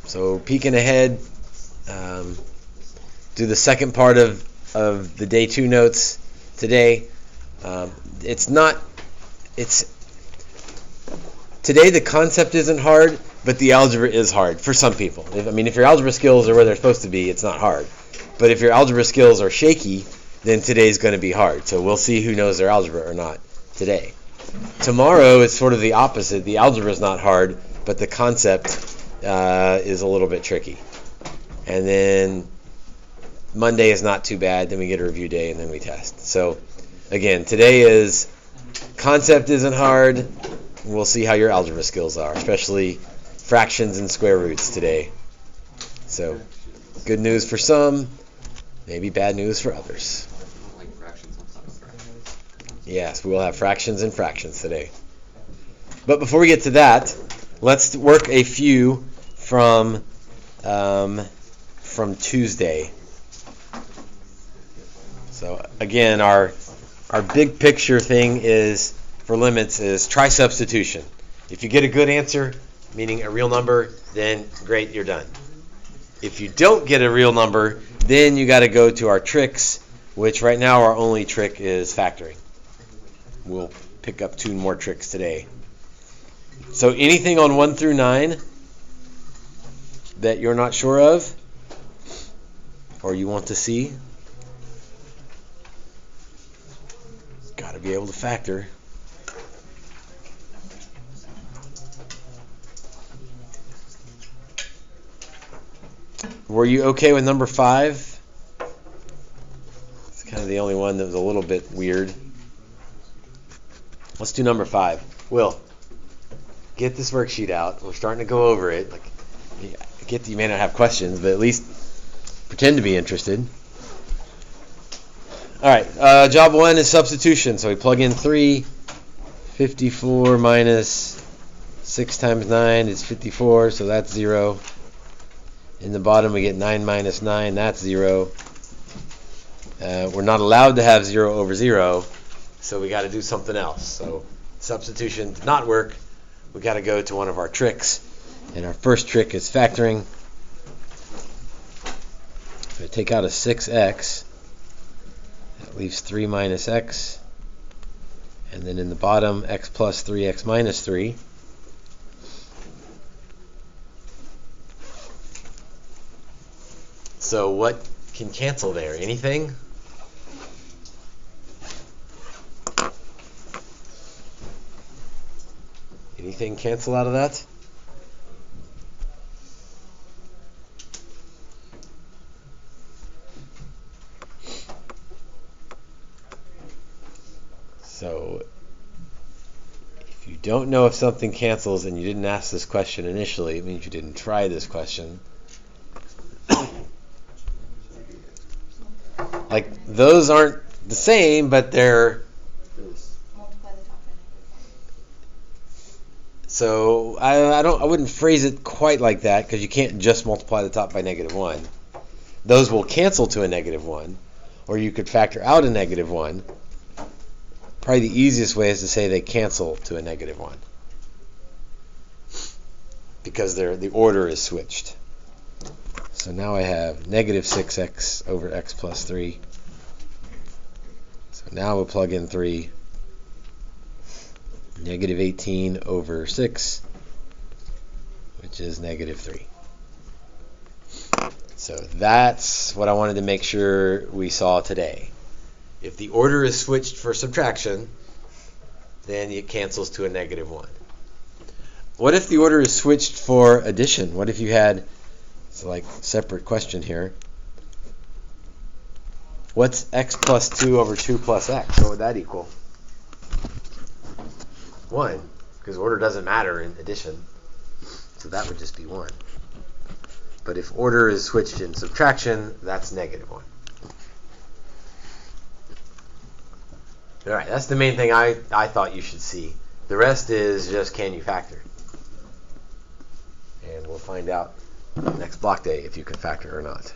So peeking ahead, do the second part of the day 2 notes today. Today the concept isn't hard, but the algebra is hard for some people. If your algebra skills are where they're supposed to be, it's not hard. But if your algebra skills are shaky, then today's going to be hard. So we'll see who knows their algebra or not today. Tomorrow is sort of the opposite. The algebra is not hard, but the concept is a little bit tricky. And then Monday is not too bad. Then we get a review day, and then we test. So again, today is concept isn't hard. We'll see how your algebra skills are, especially fractions and square roots today. So good news for some, maybe bad news for others. Yes, we will have fractions and fractions today. But before we get to that, let's work a few from Tuesday. So again, our big picture thing is for limits is try substitution. If you get a good answer, meaning a real number, then great, you're done. If you don't get a real number, then you got to go to our tricks, which right now our only trick is factoring. We'll pick up 2 more tricks today. So anything on 1 through 9 that you're not sure of or you want to see, got to be able to factor. Were you okay with number 5? It's kind of the only one that was a little bit weird. Let's do number 5. Will, get this worksheet out. We're starting to go over it. I get that you may not have questions, but at least pretend to be interested. All right, job 1 is substitution. So we plug in 3. 54 minus 6 times 9 is 54, so that's 0. In the bottom we get 9 minus 9, that's 0. We're not allowed to have 0 over 0, so we got to do something else. So substitution did not work. We got to go to one of our tricks. And our first trick is factoring. So I take out a 6x. That leaves 3 minus x. And then in the bottom, x plus 3x minus 3. So what can cancel there? Anything? Anything cancel out of that? So if you don't know if something cancels and you didn't ask this question initially, it means you didn't try this question. Like, those aren't the same, but they're... So I wouldn't phrase it quite like that, because you can't just multiply the top by -1. Those will cancel to a -1, or you could factor out a -1. Probably the easiest way is to say they cancel to a -1, because the order is switched. So now I have -6x over x plus 3. So now we'll plug in 3. -18 over 6, which is -3. So that's what I wanted to make sure we saw today. If the order is switched for subtraction, then it cancels to a -1. What if the order is switched for addition? What if you had, it's like separate question here. What's x plus 2 over 2 plus x? What would that equal? 1, because order doesn't matter in addition. So that would just be 1. But if order is switched in subtraction, that's -1. All right, that's the main thing I thought you should see. The rest is just, can you factor? And we'll find out next block day if you can factor or not.